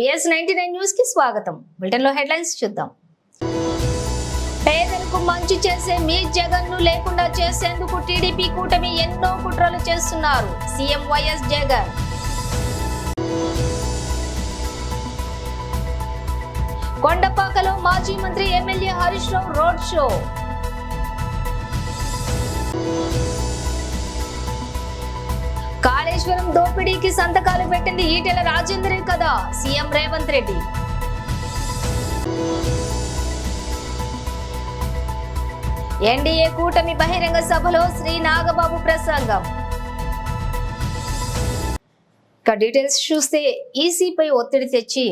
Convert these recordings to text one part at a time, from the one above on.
BS99 news కి స్వాగతం. Bulletin లో హెడ్లైన్స్ చూద్దాం. పేదలకు మంచి చేసే మీ జగన్ ను లేకుండా చేసేందుకు టీడీపీ కూటమి ఎన్నో కుట్రలు చేస్తున్నారు. CM YS Jagan. కొండపాకలో మాజీ మంత్రి MLA Harish Rao road show. Kaleshwaram దోపిడీకి సంతకాలు పెట్టింది ఈటెల రాజేందరే కదా, సీఎం రేవంత్ రెడ్డి. ఎన్డీఏ కూటమి బహిరంగ సభలో శ్రీ నాగబాబు ప్రసంగం. డీటెయిల్స్ చూస్తే ఈసీపై ఒత్తిడి తెచ్చి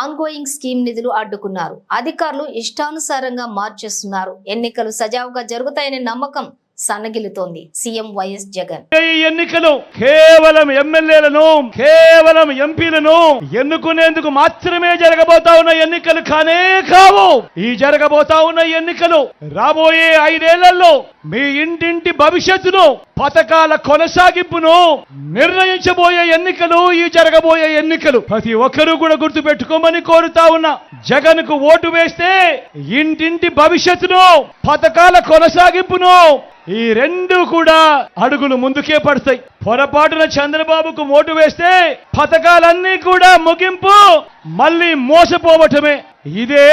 ఆన్గోయింగ్ స్కీమ్ నిధులు అడ్డుకున్నారు. అధికారులు ఇష్టానుసారంగా మార్చేస్తున్నారు. ఎన్నికలు సజావుగా జరుగుతాయనే నమ్మకం సన్నగిల్లుతోంది సీఎం వైఎస్ జగన్. ఈ ఎన్నికలు కేవలం ఎమ్మెల్యేలను, కేవలం ఎంపీలను ఎన్నుకునేందుకు మాత్రమే జరగబోతా ఉన్న ఎన్నికలు కానే కావు. ఈ జరగబోతా ఉన్న ఎన్నికలు రాబోయే 5 ఏళ్లలో మీ ఇంటింటి భవిష్యత్తును, పథకాల కొనసాగింపును నిర్ణయించబోయే ఎన్నికలు ఈ జరగబోయే ఎన్నికలు. ప్రతి ఒక్కరూ కూడా గుర్తు పెట్టుకోమని కోరుతా ఉన్నా. జగన్ కు ఓటు వేస్తే ఇంటింటి భవిష్యత్తును, పథకాల కొనసాగింపును ఈ 2 కూడా అడుగులు ముందుకే పడతాయి. పొరపాటున చంద్రబాబుకు ఓటు వేస్తే పథకాలన్నీ కూడా ముగింపు, మళ్ళీ మోసపోవటమే. ఇదే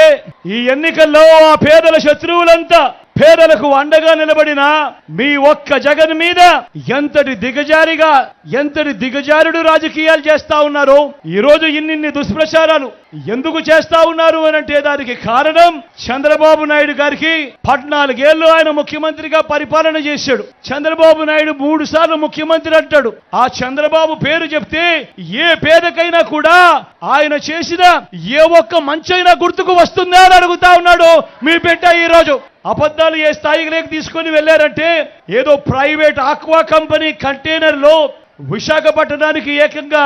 ఈ ఎన్నికల్లో ఆ పేదల శత్రువులంతా పేదలకు అండగా నిలబడిన మీ ఒక్క జగన్ మీద ఎంతటి దిగజారుడు రాజకీయాలు చేస్తా ఉన్నారు. ఈ రోజు ఇన్ని దుష్ప్రచారాలు ఎందుకు చేస్తా ఉన్నారు అనంటే దానికి కారణం చంద్రబాబు నాయుడు గారికి 14 ఏళ్లు ఆయన ముఖ్యమంత్రిగా పరిపాలన చేశాడు. చంద్రబాబు నాయుడు 3 సార్లు ముఖ్యమంత్రి అంటాడు. ఆ చంద్రబాబు పేరు చెప్తే ఏ పేదకైనా కూడా ఆయన చేసిన ఏ ఒక్క మంచైనా గుర్తుకు వస్తుందా అని అడుగుతా ఉన్నాడు మీ బిడ్డ. ఈ రోజు అబద్ధాలు ఏ స్థాయికి లేక తీసుకొని వెళ్లారంటే ఏదో ప్రైవేట్ ఆక్వా కంపెనీ కంటైనర్ లో విశాఖపట్నానికి ఏకంగా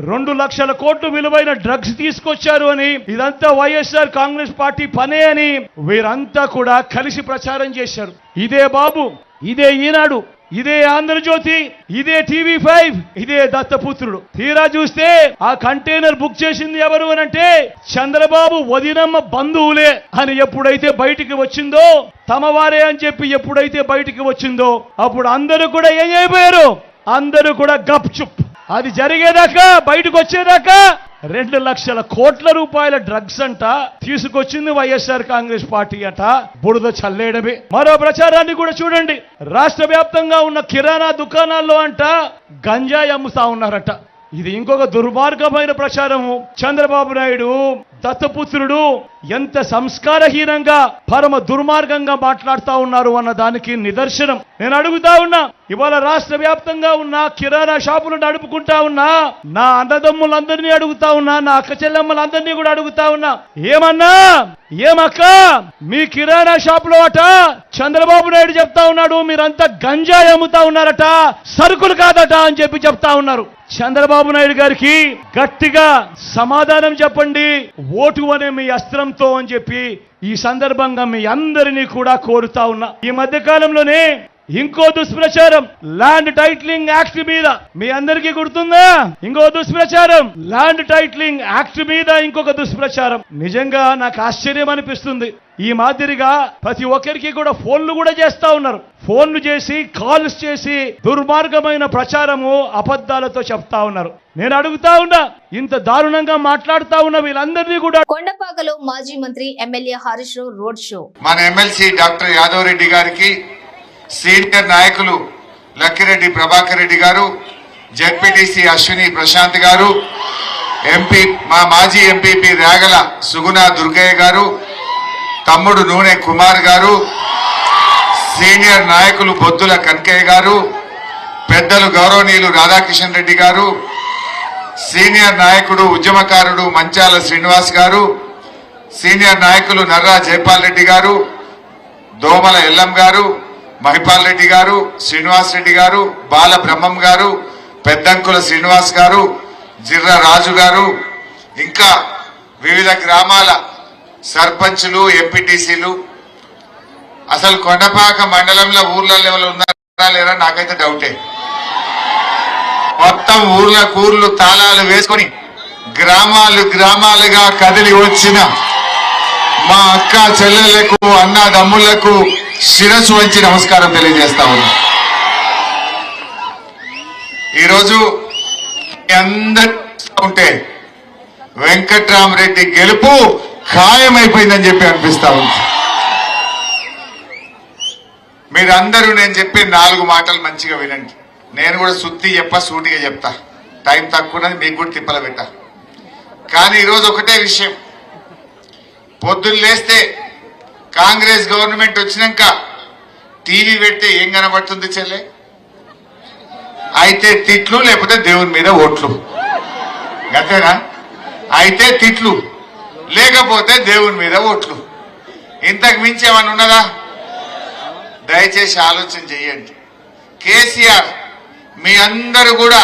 2 లక్షల కోట్లు విలువైన డ్రగ్స్ తీసుకొచ్చారు అని, ఇదంతా వైఎస్ఆర్ కాంగ్రెస్ పార్టీ పనే అని వీరంతా కూడా కలిసి ప్రచారం చేశారు. ఇదే బాబు, ఇదే ఈనాడు, ఇదే ఆంధ్రజ్యోతి, ఇదే TV5, ఇదే దత్తపుత్రుడు. తీరా చూస్తే ఆ కంటైనర్ బుక్ చేసింది ఎవరు అనంటే చంద్రబాబు వదినమ్మ బంధువులే అని ఎప్పుడైతే బయటికి వచ్చిందో, తమవారే అని చెప్పి ఎప్పుడైతే బయటికి వచ్చిందో అప్పుడు అందరూ కూడా ఏం అయిపోయారు? అందరూ కూడా గప్ చుప్. అది జరిగేదాకా, బయటకు వచ్చేదాకా 2 లక్షల కోట్ల రూపాయల డ్రగ్స్ అంట తీసుకొచ్చింది వైఎస్ఆర్ కాంగ్రెస్ పార్టీ అట. బురద చల్లేయడమే. మరో ప్రచారాన్ని కూడా చూడండి. రాష్ట్ర వ్యాప్తంగా ఉన్న కిరాణా దుకాణాల్లో అంట గంజాయి అమ్ముతా ఉన్నారట. ఇది ఇంకొక దుర్మార్గమైన ప్రచారము. చంద్రబాబు నాయుడు దత్తపుత్రుడు ఎంత సంస్కారహీనంగా, పరమ దుర్మార్గంగా మాట్లాడుతా ఉన్నారు అన్న దానికి నిదర్శనం. నేను అడుగుతా ఉన్నా, ఇవాళ రాష్ట్ర వ్యాప్తంగా ఉన్న కిరాణా షాపులను నడుపుకుంటా ఉన్నా నా అన్నదమ్ములందరినీ అడుగుతా ఉన్నా, నా అక్క చెల్లెమ్మలందరినీ కూడా అడుగుతా ఉన్నా, ఏమక్క మీ కిరాణా షాపులో అట చంద్రబాబు నాయుడు చెప్తా ఉన్నాడు మీరంతా గంజాయి అమ్ముతా ఉన్నారట, సరుకులు కాదట అని చెప్పి చెప్తా ఉన్నారు. చంద్రబాబు నాయుడు గారికి గట్టిగా సమాధానం చెప్పండి ఓటు అనే మీ అస్త్రంతో అని చెప్పి ఈ సందర్భంగా మీ అందరినీ కూడా కోరుతా ఉన్నా. ఈ మధ్య కాలంలోనే ఇంకో దుష్ప్రచారం, ల్యాండ్ టైటిలింగ్ యాక్ట్ మీద, మీ అందరికీ గుర్తుందా? ఇంకో దుష్ప్రచారం, ల్యాండ్ టైటిలింగ్ యాక్ట్ మీద ఇంకొక దుష్ప్రచారం. నిజంగా నాకు ఆశ్చర్యం అనిపిస్తుంది. ఈ మాదిరిగా ప్రతి ఒక్కరికి కూడా ఫోన్లు కూడా చేస్తా ఉన్నారు. ఫోన్లు చేసి, కాల్స్ చేసి దుర్మార్గమైన ప్రచారము, అబద్ధాలతో చెప్తా ఉన్నారు. నేను అడుగుతా ఉన్నా, ఇంత దారుణంగా మాట్లాడుతా ఉన్న వీళ్ళందరినీ కూడా. కొండపాకలో మాజీ మంత్రి MLA Harish Rao road show. మన ఎమ్మెల్సీ డాక్టర్ యాదవ్ రెడ్డి గారికి, సీనియర్ నాయకులు లక్కిరెడ్డి ప్రభాకర్ రెడ్డి గారు, జెడ్పీటీసీ అశ్విని ప్రశాంత్ గారు, ఎంపీ మా మాజీ ఎంపీపీ రాగల సుగుణ దుర్గయ్య గారు, తమ్ముడు నూనె కుమార్ గారు, సీనియర్ నాయకులు బొద్దుల కనకయ్య గారు, పెద్దలు గౌరవనీయులు రాధాకిషన్ రెడ్డి గారు, సీనియర్ నాయకుడు ఉద్యమకారుడు మంచాల శ్రీనివాస్ గారు, సీనియర్ నాయకులు నర్రా జైపాల్ రెడ్డి గారు, దోమల ఎల్లం గారు, మహిపాల్ రెడ్డి గారు, శ్రీనివాస్ రెడ్డి గారు, బాల బ్రహ్మం గారు, పెద్దంకుల శ్రీనివాస్ గారు, జిర్ర రాజు గారు, ఇంకా వివిధ గ్రామాల సర్పంచులు, ఎంపీటీసీలు. అసలు కొండపాక మండలంలో ఊర్లలో ఉన్నారా లేరా నాకైతే డౌటే. మొత్తం ఊర్లకు తాళాలు వేసుకొని గ్రామాలు గ్రామాలుగా కదిలి వచ్చిన మా అక్క చెల్లెళ్లకు అన్నదమ్ములకు శిరస్సు వంచి నమస్కారం తెలియజేస్తా ఉన్నా. ఈరోజు అందరూ ఉంటే వెంకట్రామరెడ్డి గెలుపు ఖాయమైపోయిందని చెప్పి అనిపిస్తా ఉంది. మీరందరూ నేను చెప్పే 4 మాటలు మంచిగా వినండి. నేను కూడా సుత్తి సూటిగా చెప్తా. టైం తక్కువ మీకు కూడా తిప్పల పెట్టా. కానీ ఈరోజు ఒకటే విషయం, పొద్దున్న లేస్తే కాంగ్రెస్ గవర్నమెంట్ వచ్చినాక టీవీ పెడితే ఏం కనబడుతుంది చెల్లె? అయితే తిట్లు, లేకపోతే దేవుని మీద ఓట్లు. అంతేనా? అయితే తిట్లు, లేకపోతే దేవుని మీద ఓట్లు. ఇంతకు మించి ఏమన్నా ఉన్నదా? దయచేసి ఆలోచన చేయండి. కేసీఆర్, మీ అందరూ కూడా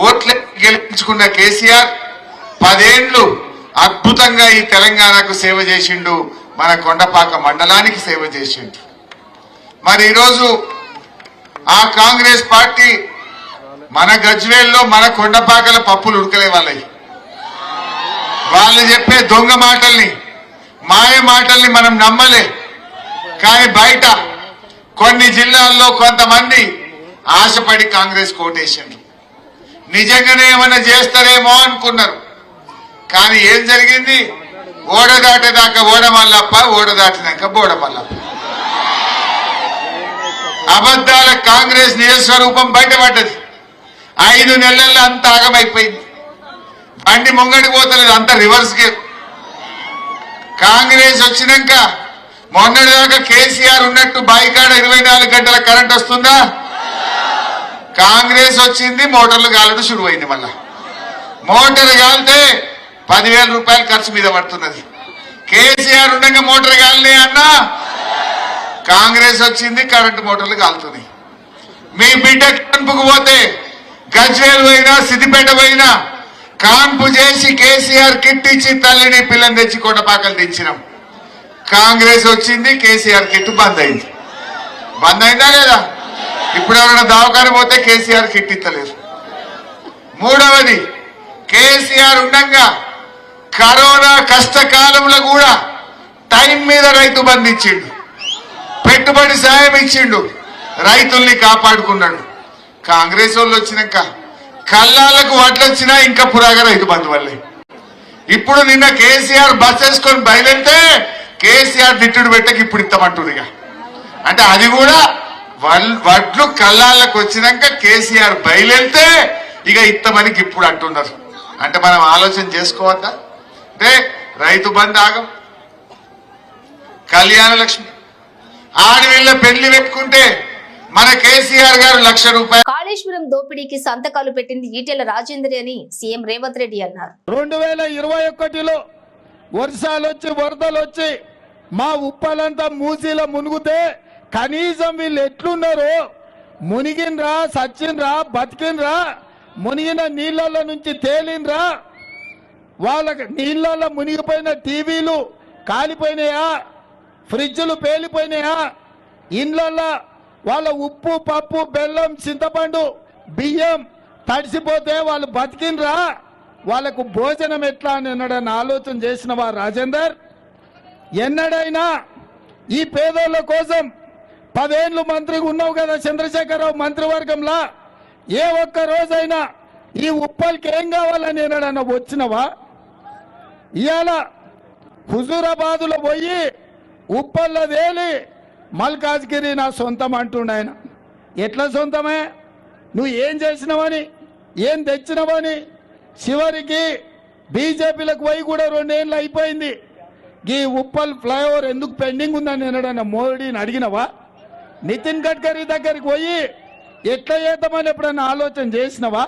ఓట్ల గెలిపించుకున్న కేసీఆర్ 10 ఏళ్లు అద్భుతంగా ఈ తెలంగాణకు సేవ చేసిండు, మన కొండపాక మండలానికి సేవ చేసిండు. మరి ఈరోజు ఆ కాంగ్రెస్ పార్టీ మన గజ్వేల్లో మన కొండపాకల పప్పులు ఉడకలే వాళ్ళవి. వాళ్ళు చెప్పే దొంగ మాటల్ని, మాయ మాటల్ని మనం నమ్మలే. కానీ బయట కొన్ని జిల్లాల్లో కొంతమంది ఆశపడి కాంగ్రెస్ కోటేసిండ్రు. నిజంగానే ఏమైనా చేస్తారేమో అనుకున్నారు. కానీ ఏం జరిగింది? ఓడ దాటేదాకా ఓడమల్లప్ప, ఓడ దాటినాక బోడమల్లప్ప. అబద్ధాల కాంగ్రెస్ నిజ స్వరూపం బయటపడ్డది. 5 నెలల్లో అంత ఆగమైపోయింది. బండి ముంగడికి పోతలేదు, అంత రివర్స్ గేర్. కాంగ్రెస్ వచ్చినాక మొన్నటిదాకా కేసీఆర్ ఉన్నట్టు బాయికాడ 24 గంటల కరెంట్ వస్తుందా? కాంగ్రెస్ వచ్చింది, మోటార్లు కాలడం శురువైంది. మళ్ళా మోటార్ కాలితే 10,000 రూపాయలు ఖర్చు మీద పడుతున్నది. కేసీఆర్ ఉండగా మోటార్ కాలనే అన్నా, కాంగ్రెస్ వచ్చింది, కరెంటు మోటార్లు కాలుతున్నాయి. మీ బిడ్డ కాన్పుకు పోతే గజ్వేల్ పోయినా సిద్దిపేట పోయినా కాన్పు చేసి కేసీఆర్ కిట్ ఇచ్చి తల్లిని పిల్లని తెచ్చి కొండపాకలు తెచ్చినాం. కాంగ్రెస్ వచ్చింది, కేసీఆర్ కిట్ బంద్ అయింది. బంద్ అయిందా లేదా? ఇప్పుడు ఎవరైనా దవాఖాన పోతే కేసీఆర్ కిట్ ఇస్తలేదు. మూడవది, కేసీఆర్ ఉండగా కరోనా కష్టకాలంలో కూడా టైం మీద రైతు బంధు ఇచ్చిండు, పెట్టుబడి సాయం ఇచ్చిండు, రైతుల్ని కాపాడుకున్నాడు. కాంగ్రెస్ వాళ్ళు వచ్చినాక కళ్ళాలకు వడ్లు వచ్చినా ఇంకా పురాగా రైతు బంధు వల్లే. ఇప్పుడు నిన్న కేసీఆర్ బస్ వేసుకొని బయలుదేరితే కేసీఆర్ తిట్టుడు పెట్టకి ఇప్పుడు ఇస్తామంటుడిగా. అంటే అది కూడా వడ్లు కళ్ళాలకు వచ్చినాక కేసీఆర్ బయలుదేరితే ఇక ఇస్తామని ఇప్పుడు అంటున్నారు. అంటే మనం ఆలోచన చేసుకోవద్దా? అంటే రైతు బంధు ఆగం, కళ్యాణ లక్ష్మి, ఆడవిళ్ళ పెళ్లి పెట్టుకుంటే మన కేసీఆర్ గారు 1,00,000 రూపాయలు. కాళేశ్వరం దోపిడీకి సంతకాలు పెట్టింది ఈటెల రాజేందర్ అని సీఎం రేవంత్ రెడ్డి అన్నారు. 2021లో వర్షాలు వచ్చి వరదలు వచ్చి మా ఉప్పలంతా మూసీలో మునుగుతే కనీసం వీళ్ళు ఎట్లున్నారో, మునిగినరా, సచ్చినరా, బతికినరా, మునిగిన నీళ్ళల్లో నుంచి తేలినరా, వాళ్ళకి నీళ్ళల్లో మునిగిపోయిన టీవీలు కాలిపోయినాయా, ఫ్రిడ్జ్లు పేలిపోయినాయా, ఇండ్లల్లో వాళ్ళ ఉప్పు పప్పు బెల్లం చింతపండు బియ్యం తడిసిపోతే వాళ్ళు బతికినరా, వాళ్ళకు భోజనం ఎట్లా అని ఎన్నడైనా ఆలోచన చేసినవా రాజేందర్? ఎన్నడైనా ఈ పేదోళ్ళ కోసం 10 ఏళ్ళు మంత్రిగా ఉన్నావు కదా చంద్రశేఖరరావు మంత్రివర్గంలో, ఏ ఒక్క రోజైనా ఈ ఉప్పల్కి ఏం కావాలని ఎన్నడన్నా వచ్చినవా? ఇవాళ హుజూరాబాదులో పోయి ఉప్పల్లో తేలి మల్కాజ్గిరి నా సొంతం అంటుండ ఆయన. ఎట్లా సొంతమే? నువ్వు ఏం చేసినావని, ఏం తెచ్చినావని? చివరికి బీజేపీలకు పోయి కూడా 2 ఏళ్ళు అయిపోయింది. ఈ ఉప్పల్ ఫ్లైఓవర్ ఎందుకు పెండింగ్ ఉందని ఎన్నడన్నా మోడీని అడిగినవా? నితిన్ గడ్కరీ దగ్గరికి పోయి ఎట్లా చేద్దామని ఎప్పుడన్నా ఆలోచన చేసినవా?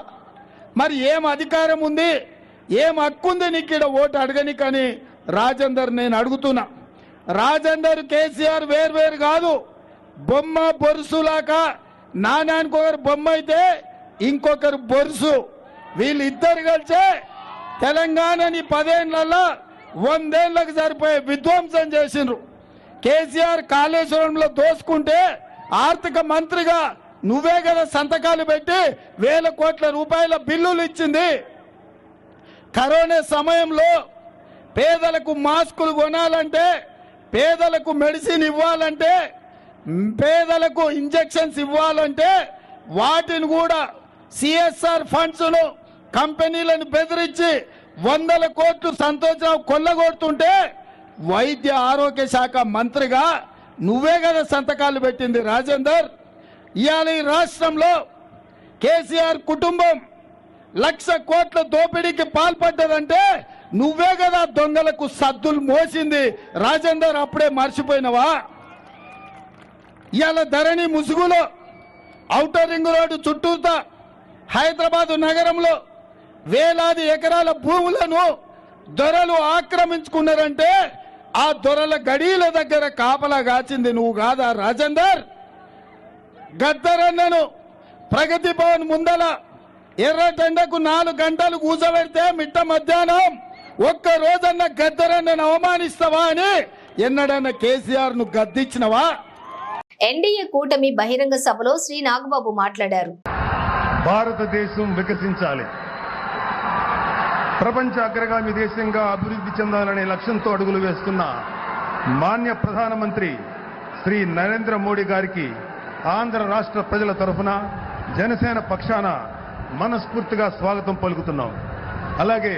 మరి ఏం అధికారం ఉంది, ఏం హక్కు ఉంది నీకు ఇక్కడ ఓటు అడగని? కానీ రాజేందర్ నేను అడుగుతున్నా, రాజేందర్ కేసీఆర్ వేరు కాదు, బొమ్మ బొరుసులాగా. నానానికి ఒకరు బొమ్మ అయితే ఇంకొకరు బొరుసు. వీళ్ళిద్దరు కలిసే తెలంగాణని 10 ఏళ్లలో 100 ఏళ్లకు సరిపోయే విధ్వంసం చేసిండ్రు. కేసీఆర్ కాళేశ్వరంలో దోసుకుంటే ఆర్థిక మంత్రిగా నువ్వే కదా సంతకాలు పెట్టి 1,000 కోట్ల రూపాయల బిల్లులు ఇచ్చింది. కరోనా సమయంలో పేదలకు మాస్కులు కొనాలంటే, పేదలకు మెడిసిన్ ఇవ్వాలంటే, పేదలకు ఇంజెక్షన్స్ ఇవ్వాలంటే వాటిని కూడా సిఎస్ఆర్ ఫండ్స్ను కంపెనీలను బెదిరించి 100 కోట్లు సంతోషం కొల్లగొడుతుంటే వైద్య ఆరోగ్య శాఖ మంత్రిగా నువ్వే కదా సంతకాలు పెట్టింది రాజేందర్. ఇవాళ ఈ రాష్ట్రంలో కేసీఆర్ కుటుంబం 1,00,000 కోట్ల దోపిడీకి పాల్పడ్డదంటే నువ్వే కదా దొంగలకు సద్దులు మోసింది రాజేందర్. అప్పుడే మర్చిపోయినవా? ఇవాళ ధరణి ముసుగులో ఔటర్ రింగ్ రోడ్డు చుట్టూతా హైదరాబాదు నగరంలో వేలాది ఎకరాల భూములను దొరలు ఆక్రమించుకున్నారంటే ఆ దొరల గడీల దగ్గర కాపలా కాచింది నువ్వు కాదా రాజేందర్? గద్దరన్నను ప్రగతి భవన్ ముందల ఎర్రటెండకు 4 గంటలు కూసబెడితే మిట్ట మధ్యాహ్నం ఒక్క రోజన్న గద్దరన్నను అవమానిస్తావా అని ఎన్నడన్న కేసీఆర్ ను గద్దించినవా? ఎన్డీఏ కూటమి బహిరంగ సభలో శ్రీ నాగబాబు మాట్లాడారు. భారతదేశం వికసించాలి, ప్రపంచ అగ్రగామి దేశంగా అభివృద్ధి చెందాలనే లక్ష్యంతో అడుగులు వేస్తున్న మాన్య ప్రధానమంత్రి శ్రీ నరేంద్ర మోడీ గారికి ఆంధ్ర రాష్ట్ర ప్రజల తరఫున జనసేన పక్షాన మనస్ఫూర్తిగా స్వాగతం పలుకుతున్నాం. అలాగే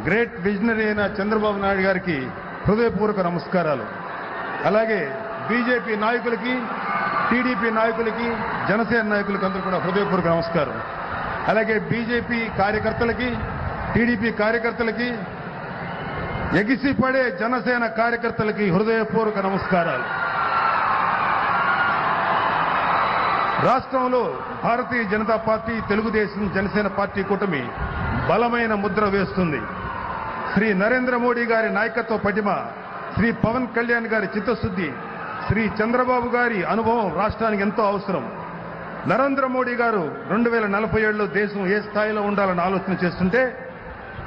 గ్రేట్ విజనరీ అయిన చంద్రబాబు నాయుడు గారికి హృదయపూర్వక నమస్కారాలు. అలాగే బీజేపీ నాయకులకి, టీడీపీ నాయకులకి, జనసేన నాయకులకి అందరూ కూడా హృదయపూర్వక నమస్కారం. అలాగే బీజేపీ కార్యకర్తలకి, టీడీపీ కార్యకర్తలకి, ఎగిసిపడే జనసేన కార్యకర్తలకి హృదయపూర్వక నమస్కారాలు. రాష్ట్రంలో భారతీయ జనతా పార్టీ, తెలుగుదేశం, జనసేన పార్టీ కూటమి బలమైన ముద్ర వేస్తుంది. శ్రీ నరేంద్ర మోడీ గారి నాయకత్వ పటిమ, శ్రీ పవన్ కళ్యాణ్ గారి చిత్తశుద్ధి, శ్రీ చంద్రబాబు గారి అనుభవం రాష్ట్రానికి ఎంతో అవసరం. నరేంద్ర మోడీ గారు 2047లో దేశం ఏ స్థాయిలో ఉండాలని ఆలోచన చేస్తుంటే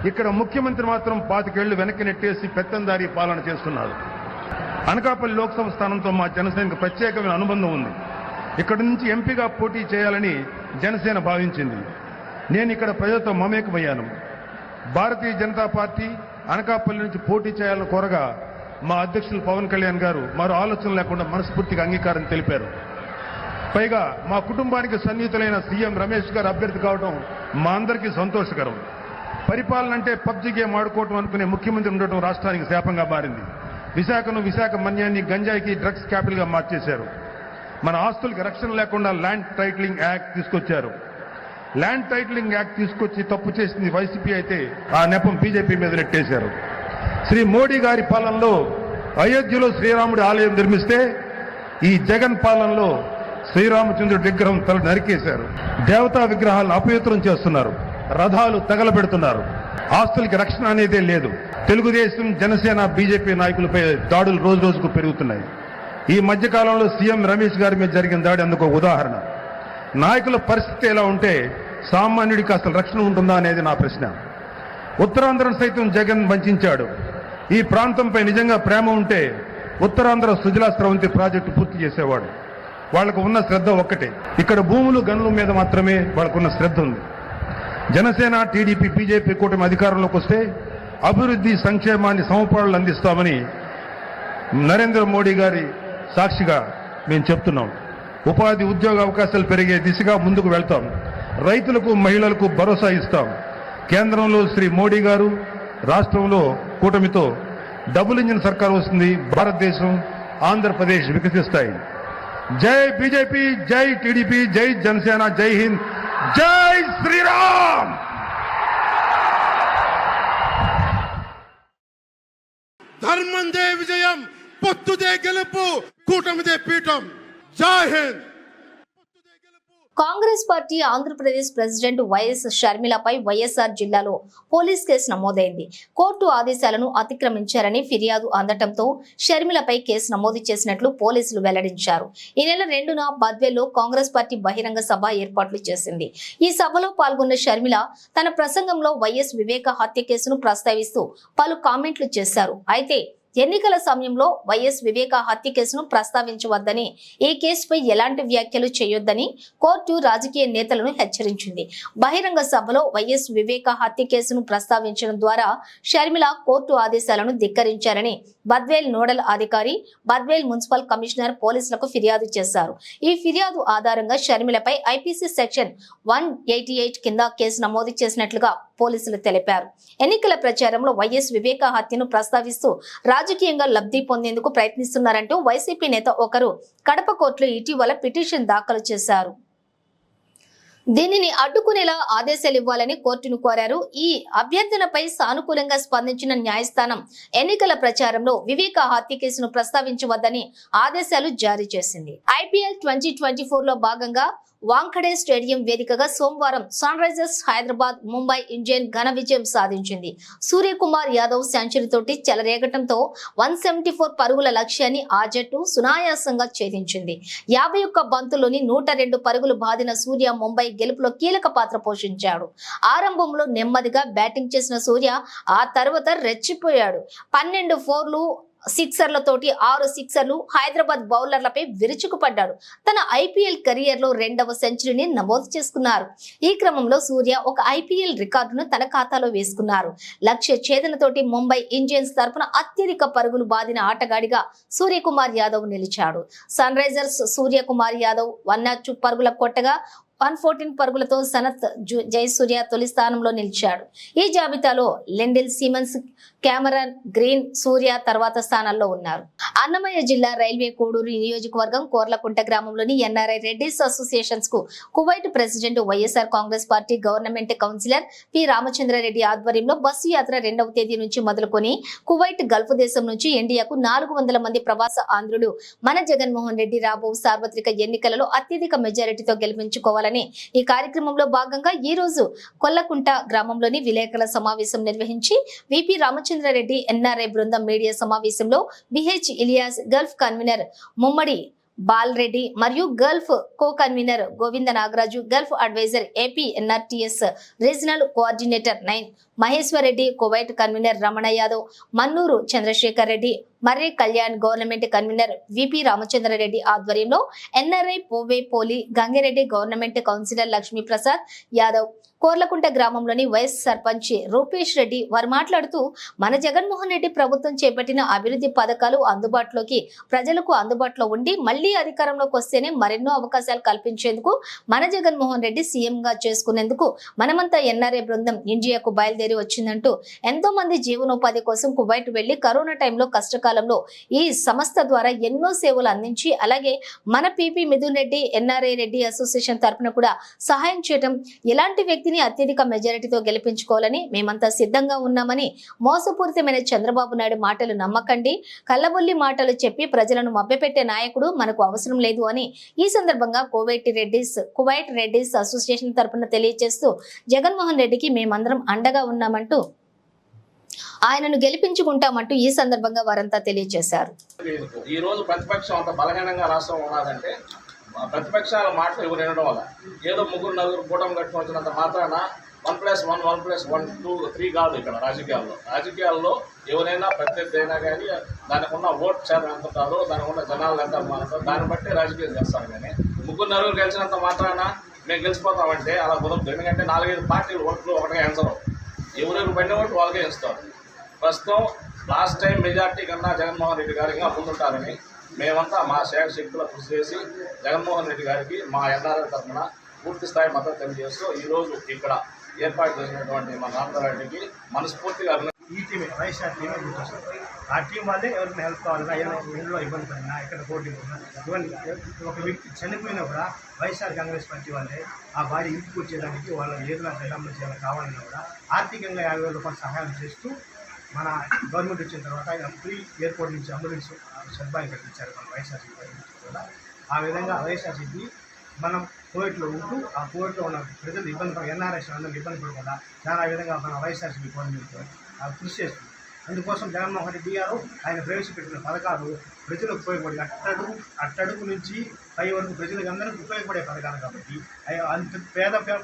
ఇక్కడ ముఖ్యమంత్రి మాత్రం 25 ఏళ్లు వెనక్కి నెట్టేసి పెత్తందారీ పాలన చేస్తున్నారు. అనకాపల్లి లోక్సభ స్థానంతో మా జనసేనకు ప్రత్యేకమైన అనుబంధం ఉంది. ఇక్కడ నుంచి ఎంపీగా పోటీ చేయాలని జనసేన భావించింది. నేను ఇక్కడ ప్రజలతో మమేకమయ్యాను. భారతీయ జనతా పార్టీ అనకాపల్లి నుంచి పోటీ చేయాలని కోరగా మా అధ్యక్షులు పవన్ కళ్యాణ్ గారు మరో ఆలోచన లేకుండా మనస్ఫూర్తిగా అంగీకారం తెలిపారు. పైగా మా కుటుంబానికి సన్నిహితులైన సీఎం రమేష్ గారు అభ్యర్థి కావడం మా అందరికీ సంతోషకరం. పరిపాలన అంటే పబ్జీ గేమ్ ఆడుకోవటం అనుకునే ముఖ్యమంత్రి ఉండటం రాష్ట్రానికి శాపంగా మారింది. విశాఖ మన్యాన్ని గంజాయికి డ్రగ్స్ క్యాపిటల్గా మార్చేశారు. మన ఆస్తులకి రక్షణ లేకుండా ల్యాండ్ టైటిలింగ్ యాక్ట్ తీసుకొచ్చారు. ల్యాండ్ టైటిలింగ్ యాక్ట్ తీసుకొచ్చి తప్పు చేసింది వైసీపీ అయితే ఆ నెపం బీజేపీ మీద నెట్టేశారు. శ్రీ మోడీ గారి పాలనలో అయోధ్యలో శ్రీరాముడి ఆలయం నిర్మిస్తే ఈ జగన్ పాలనలో శ్రీరామచంద్రుడి విగ్రహం తల నరికేశారు. దేవతా విగ్రహాలను అపవిత్రం చేస్తున్నారు. రథాలు తగలబెడుతున్నారు. ఆస్తులకి రక్షణ అనేదే లేదు. తెలుగుదేశం, జనసేన, బీజేపీ నాయకులపై దాడులు రోజు రోజుకు పెరుగుతున్నాయి. ఈ మధ్యకాలంలో సీఎం రమేష్ గారి మీద జరిగిన దాడి అందుకు ఉదాహరణ. నాయకుల పరిస్థితి ఎలా ఉంటే సామాన్యుడికి అసలు రక్షణ ఉంటుందా అనేది నా ప్రశ్న. ఉత్తరాంధ్రను సైతం జగన్ వంచాడు. ఈ ప్రాంతంపై నిజంగా ప్రేమ ఉంటే ఉత్తరాంధ్ర సుజలా స్రవంతి ప్రాజెక్టు పూర్తి చేసేవాడు. వాళ్లకు ఉన్న శ్రద్ధ ఒక్కటే. ఇక్కడ భూములు, గనుల మీద మాత్రమే వాళ్ళకున్న శ్రద్ధ ఉంది. జనసేన, టీడీపీ, బీజేపీ కూటమి అధికారంలోకి వస్తే అభివృద్ధి, సంక్షేమాన్ని సమపాళ్లు అందిస్తామని నరేంద్ర మోడీ గారి సాక్షిగా మేము చెప్తున్నాం. ఉపాధి, ఉద్యోగ అవకాశాలు పెరిగే దిశగా ముందుకు వెళ్తాం. రైతులకు, మహిళలకు భరోసా ఇస్తాం. కేంద్రంలో శ్రీ మోడీ గారు, రాష్ట్రంలో కూటమితో డబుల్ ఇంజిన్ సర్కార్ వస్తుంది. భారతదేశం, ఆంధ్రప్రదేశ్ వికసిస్తాయి. జై బీజేపీ, జై టీడీపీ, జై జనసేన, జై హింద్, జై శ్రీరామ్. ధర్మందే విజయం, పొత్తుదే గెలుపు, కూటమిదే పీఠం. Jai Hind. Congress party Andhra Pradesh president YS షర్మిలపై వైఎస్ఆర్ జిల్లాలో పోలీస్ కేసు నమోదైంది. కోర్టు ఆదేశాలను అతిక్రమించారని ఫిర్యాదు అందటంతో షర్మిలపై కేసు నమోదు చేసినట్లు పోలీసులు వెల్లడించారు. ఈ నెల 2న బద్వేల్లో కాంగ్రెస్ పార్టీ బహిరంగ సభ ఏర్పాట్లు చేసింది. ఈ సభలో పాల్గొన్న షర్మిల తన ప్రసంగంలో వైఎస్ వివేక హత్య కేసును ప్రస్తావిస్తూ పలు కామెంట్లు చేశారు. అయితే ఎన్నికల సమయంలో వైఎస్ వివేక హత్య కేసును ప్రస్తావించవద్దని, ఈ కేసుపై ఎలాంటి వ్యాఖ్యలు చేయొద్దని కోర్టు రాజకీయ నేతలను హెచ్చరించింది. బహిరంగ సభలో వైఎస్ వివేక హత్య కేసును ప్రస్తావించడం ద్వారా షర్మిల కోర్టు ఆదేశాలను ధిక్కరించారని బద్వేల్ నోడల్ అధికారి, బద్వేల్ మున్సిపల్ కమిషనర్ పోలీసులకు ఫిర్యాదు చేశారు. ఈ ఫిర్యాదు ఆధారంగా షర్మిలపై ఐపీసీ సెక్షన్ 188 కింద కేసు నమోదు చేసినట్లుగా పోలీసులు తెలిపారు. ఎన్నికల ప్రచారంలో వైఎస్ వివేక హత్యను ప్రస్తావిస్తూ రాజకీయంగా లబ్ధి పొందేందుకు ప్రయత్నిస్తున్నారంటూ వైసీపీ నేత ఒకరు కడప కోర్టులో ఇటీవల పిటిషన్ దాఖలు చేశారు. దీనిని అడ్డుకునేలా ఆదేశాలు ఇవ్వాలని కోర్టును కోరారు. ఈ అభ్యర్థనపై సానుకూలంగా స్పందించిన న్యాయస్థానం ఎన్నికల ప్రచారంలో వివేక హత్య కేసును ప్రస్తావించవద్దని ఆదేశాలు జారీ చేసింది. ఐపీఎల్ 2024 లో భాగంగా వాంఖడే స్టేడియం వేదికగా సోమవారం Sunrisers Hyderabad Mumbai Indian ఘన విజయం సాధించింది. సూర్యకుమార్ యాదవ్ సెంచరీతోటి చెలరేగటంతో 174 పరుగుల లక్ష్యాన్ని ఆ జట్టు సునాయాసంగా ఛేదించింది. 51 బంతుల్లోని 102 పరుగులు బాదిన సూర్య ముంబై గెలుపులో కీలక పాత్ర పోషించాడు. ఆరంభంలో నెమ్మదిగా బ్యాటింగ్ చేసిన సూర్య ఆ తర్వాత రెచ్చిపోయాడు. 12 4లు, సిక్సర్లతోటి 6 సిక్సర్లు హైదరాబాద్ బౌలర్లపై విరుచుకుపడ్డాడు. తన ఐపీఎల్ కెరియర్ లో 2వ సెంచరీని నమోదు చేసుకున్నారు. ఈ క్రమంలో సూర్య ఒక ఐపీఎల్ రికార్డును తన ఖాతాలో వేసుకున్నారు. లక్ష్య ఛేదనతోటి ముంబై ఇండియన్స్ తరపున అత్యధిక పరుగులు బాదిన ఆటగాడిగా సూర్యకుమార్ యాదవ్ నిలిచాడు. సన్ రైజర్స్ సూర్యకుమార్ యాదవ్ 102 పరుగుల కొట్టగా 114 పరుగులతో సనత్ జయసూర్య తొలి స్థానంలో నిలిచాడు. ఈ జాబితాలో లెండిల్ సిమన్స్, కెమెరాన్ గ్రీన్, సూర్య తర్వాత స్థానాల్లో ఉన్నారు. అన్నమయ్య జిల్లా రైల్వే కోడూరు నియోజకవర్గం కోర్లకుంట గ్రామంలోని ఎన్ఆర్ఐ రెడ్డిస్ అసోసియేషన్స్ కు Kuwait president, YSR Congress party government councillor P Ramachandrareddy ఆధ్వర్యంలో బస్సు యాత్ర 2వ తేదీ నుంచి మొదలుకొని కువైట్ గల్ఫ్ దేశం నుంచి ఇండియాకు 400 మంది ప్రవాస ఆంధ్రులు మన జగన్మోహన్ రెడ్డి రాబో సార్వత్రిక ఎన్నికలలో అత్యధిక మెజారిటీతో గెలిపించుకోవాలని ఈ కార్యక్రమంలో భాగంగా ఈ రోజు కొల్లకుంట గ్రామంలోని విలేకరుల సమావేశం నిర్వహించి విపి రామచంద్రారెడ్డి ఎన్ఆర్ఐ బృందం మీడియా సమావేశంలో BH Ilyas, Gulf convener Mummadi Balareddy మరియు Gulf co convener Govinda Nagaraju, Gulf adviser AP NRTS regional coordinator 9 Maheshwar Reddy, Kuwait convener Ramana Yadav, Mannuru Chandrashekar Reddy, Marri Kalyan government convener VP Ramachandra Reddy ఆధ్వర్యంలో ఎన్ఆర్ఐ పోవే పోలి గంగిరెడ్డి, గవర్నమెంట్ కౌన్సిలర్ లక్ష్మీ ప్రసాద్ యాదవ్, కోర్లకుంట గ్రామంలోని వైస్ సర్పంచ్ రూపేష్ రెడ్డి వారు మాట్లాడుతూ మన జగన్మోహన్ రెడ్డి ప్రభుత్వం చేపట్టిన అభివృద్ధి పథకాలు ప్రజలకు అందుబాటులో ఉండి మళ్లీ అధికారంలోకి వస్తేనే మరెన్నో అవకాశాలు కల్పించేందుకు మన జగన్మోహన్ రెడ్డి సీఎం గా చేసుకునేందుకు మనమంతా ఎన్ఆర్ఐ బృందం ఇండియాకు బయలుదేరి వచ్చిందంటూ ఎంతో మంది జీవనోపాధి కోసం కువైట్ వెళ్లి కరోనా టైంలో కష్టకాలంలో ఈ సంస్థ ద్వారా ఎన్నో సేవలు అందించి అలాగే మన PP Mithun Reddy NRI Reddy association తరపున కూడా సహాయం చేయడం, ఇలాంటి వ్యక్తిని అత్యధిక మెజారిటీతో గెలిపించుకోవాలని మేమంతా సిద్ధంగా ఉన్నామని, మోసపూరితమైన చంద్రబాబు నాయుడు మాటలు నమ్మకండి, కల్లబొల్లి మాటలు చెప్పి ప్రజలను మభ్యపెట్టే నాయకుడు మనకు అవసరం లేదు అని ఈ సందర్భంగా కువైట్ రెడ్డిస్ అసోసియేషన్ తరపున తెలియజేస్తూ జగన్మోహన్ రెడ్డికి మేమందరం అండగా ఉన్నామంటూ ఆయనను గెలిపించుకుంటామంటూ ఈ సందర్భంగా వారంతా తెలియజేశారు. ఈ రోజు ప్రతిపక్షం అంత బలహీనంగా రాష్ట్రం ఉన్నదంటే ప్రతిపక్షాల మాటలు ఎవరు వినడం వల్ల ఏదో 3-4 కూటమి కట్టుకుని వచ్చినంత మాత్రాన 1+1, 1+1, 2, 3 కాదు. ఇక్కడ రాజకీయాల్లో ఎవరైనా ప్రత్యర్థి అయినా కానీ దానికి ఉన్న ఓట్ శాతం ఎంత ఉంటుందో, దానికి ఉన్న జనాలు ఎంత మారుతారో దాన్ని బట్టి రాజకీయం చేస్తారు. కానీ 3-4 గెలిచినంత మాత్రాన మేము గెలిచిపోతామంటే అలా కుదరదు. ఎందుకంటే 4-5 పార్టీలు ఓట్లు ఒకటే ఎంచరు. ఎవరెవరు పడిన ఓట్లు వాళ్ళకే ఇస్తారు. ప్రస్తుతం లాస్ట్ టైం మెజార్టీ కన్నా జగన్మోహన్ రెడ్డి గారు ఇంకా ముందుంటారని మేమంతా మా శక్తుల కృషి చేసి జగన్మోహన్ రెడ్డి గారికి మా ఎన్ఆర్ఐ తరఫున పూర్తి స్థాయి మద్దతు తెలియజేస్తూ ఈరోజు ఇక్కడ ఏర్పాటు చేసినటువంటి మా రామచంద్రారెడ్డికి మనస్ఫూర్తిగా ఈ టీమే వైఎస్ఆర్ టీమే గుర్తొస్తుంది. ఆ టీం వాళ్ళే ఎవరిని హెల్ప్ కావాలన్నా, ఏమైనా ఇంట్లో ఇబ్బంది పడినా, ఎక్కడ పోటీ ఉన్నా, ఇవన్నీ ఒక వ్యక్తి చనిపోయినా కూడా వైఎస్ఆర్ కాంగ్రెస్ పార్టీ వాళ్ళే ఆ బాడీ ఇంటికి వచ్చేదానికి వాళ్ళ ఏదైనా సెటిల్మెంట్ చేయాలని కావాలన్నా కూడా ఆర్థికంగా 50,000 రూపాయలు సహాయం చేస్తూ మన గవర్నమెంట్ వచ్చిన తర్వాత ఆయన ఫ్రీ ఎయిర్పోర్ట్ నుంచి అంబులెన్స్ సదుపాయం కల్పించారు మన వైఎస్ఆర్సీపీ కూడా. ఆ విధంగా వైఎస్ఆర్సీపీ మనం కోవిడ్లో ఉంటూ ఆ కోవిడ్లో ఉన్న ప్రజలు ఎన్ఆర్ఎస్ అందరూ ఇబ్బంది పడకుండా చాలా విధంగా మన వైఎస్ఆర్సీపీ గవర్నమెంట్ కృషి చేస్తుంది. అందుకోసం జగన్మోహన్ రెడ్డి గారు ఆయన ప్రవేశపెట్టిన పథకాలు ప్రజలకు ఉపయోగపడి అట్టడుగు నుంచి పై వరకు ప్రజలకు అందరికీ ఉపయోగపడే పథకాలు కాబట్టి అంత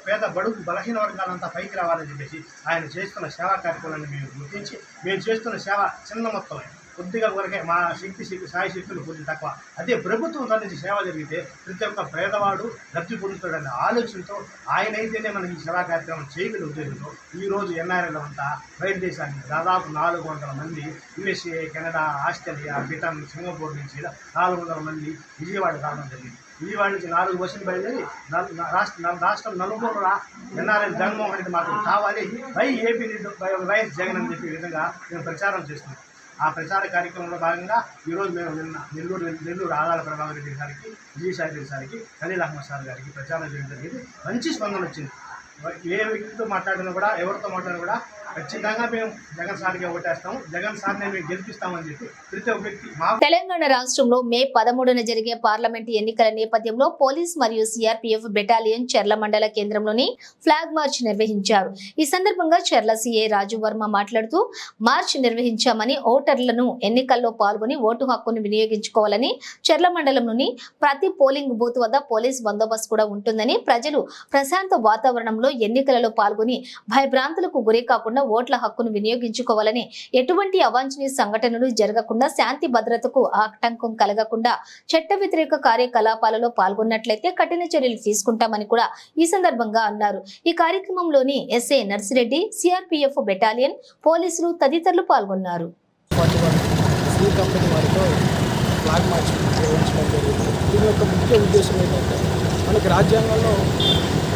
పేద బడుగు బలహీన వర్గాలంతా పైకి రావాలని చెప్పేసి ఆయన చేస్తున్న సేవా కార్యక్రమాన్ని మేము గుర్తించి మేము చేస్తున్న సేవ చిన్న మొత్తం కొద్దిగా కొరకే మా సాయి శక్తులు కొద్దిగా తక్కువ. అదే ప్రభుత్వం తరలించి సేవ జరిగితే ప్రతి ఒక్క పేదవాడు లబ్ధి పొందుతాడనే ఆలోచనతో ఆయన అయితేనే మనకి ఈ సేవా కార్యక్రమం చేయగలిగే ఉద్దేశంతో ఈరోజు ఎన్ఆర్ఐలో అంతా బయట దేశానికి దాదాపు 400 మంది USA, Canada, Australia, Britain, Singapore నుంచి 400 మంది విజయవాడ రావడం జరిగింది. విజయవాడ నుంచి 4 బస్సులు బయలుదేరి రాష్ట్రం నలుగురు ఎన్ఆర్ఐ జగన్మోహన్ రెడ్డి మాకు కావాలి, ఏపీ వైఎస్ జగన్ అని చెప్పే విధంగా మేము ప్రచారం చేస్తున్నాం. ఆ ప్రచార కార్యక్రమంలో భాగంగా ఈరోజు మేము నిన్న నెల్లూరు ఆదాల ప్రభాకర్ రెడ్డి గారికి, విజయసాయి రెడ్డి సార్కి, ఖలీల్ అహ్మద్ సార్ గారికి ప్రచారం చేయడం జరిగింది. మంచి స్పందన వచ్చింది. ఏ వ్యక్తితో మాట్లాడినా కూడా, ఎవరితో మాట్లాడినా కూడా ఖచ్చితంగా మేము జగన్ సార్గా ఓటేస్తాము, జగన్ సార్ని మేము గెలిపిస్తామని చెప్పి ప్రతి ఒక్క వ్యక్తి తెలంగాణ రాష్ట్రంలో మే 13న జరిగే పార్లమెంటు ఎన్నికల నేపథ్యంలో పోలీస్ మరియు సిఆర్పీఎఫ్ బెటాలియన్ చెర్ల మండల కేంద్రంలోని ఫ్లాగ్ మార్చ్ నిర్వహించారు. ఈ సందర్భంగా చెర్ల సిఐ రాజు వర్మ మాట్లాడుతూ మార్చ్ నిర్వహించామని ఓటర్లను ఎన్నికల్లో పాల్గొని ఓటు హక్కును వినియోగించుకోవాలని, చెర్ల మండలంలోని ప్రతి పోలింగ్ బూత్ వద్ద పోలీస్ బందోబస్తు కూడా ఉంటుందని, ప్రజలు ప్రశాంత వాతావరణంలో ఎన్నికలలో పాల్గొని భయభ్రాంతులకు గురి కాకుండా ఓట్ల హక్కును వినియోగించుకోవాలని, ఎటువంటి అవాంఛనీయ సంఘటనలు జరగకుండా, శాంతి భద్రతకు ఆటంకం కలగకుండా చట్ట వ్యతిరేక కార్యకలాపాలలో పాల్గొన్నట్లయితే కఠిన చర్యలు తీసుకుంటామని కూడా ఈ సందర్భంగా అన్నారు. ఈ కార్యక్రమంలోని ఎస్ఐ నర్సిరెడ్డి, సిఆర్పీఎఫ్ బెటాలియన్, పోలీసులు తదితరులు పాల్గొన్నారు. ఫ్లాగ్ మార్చ్ నిర్వహించడం జరిగింది. దీని యొక్క ముఖ్య ఉద్దేశం ఏంటంటే మనకి రాజ్యాంగంలో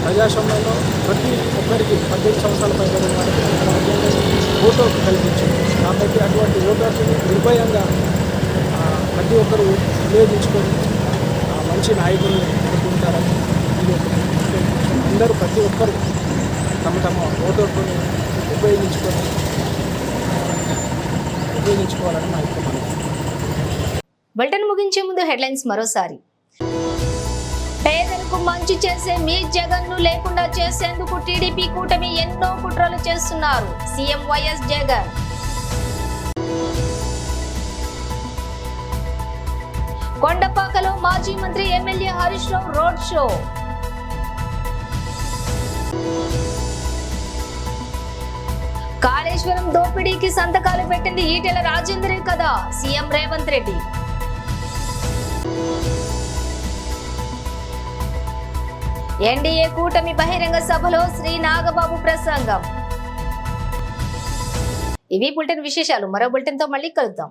ప్రజాస్వామ్యంలో ప్రతి ఒక్కరికి 18 సంవత్సరాల పైబడిన వారికి ఓటు హక్కు కల్పించింది. కాబట్టి అటువంటి ఓటు హక్కుని నిర్భయంగా ప్రతి ఒక్కరూ వినియోగించుకొని మంచి నాయకులు ఎన్నుకుంటారని ఇది ఒక ముఖ్య ఉద్దేశం. అందరూ ప్రతి ఒక్కరు తమ ఓటు హక్కుని ఉపయోగించుకోవాలని మా యొక్క మనవి. బులెటిన్ ముగించే ముందు హెడ్లైన్స్ మరోసారి. పేదలకు మంచి చేసే మీ జగన్ను లేకుండా చేసేందుకు టీడీపీ కూటమి ఎన్నో కుట్రలు చేస్తున్నారు. CM YS Jagan. కొండపాకలో మాజీ మంత్రి MLA Harish Rao road show. Kaleshwaram దోపిడీకి సంతకాలు పెట్టింది ఈటెల రాజేందరే కదా, సీఎం రేవంత్ రెడ్డి. ఎన్డీఏ కూటమి బహిరంగ సభలో శ్రీ నాగబాబు ప్రసంగం. ఇవి బులెటిన్ విశేషాలు. మరో బులెటిన్ తో మళ్ళీ కలుద్దాం.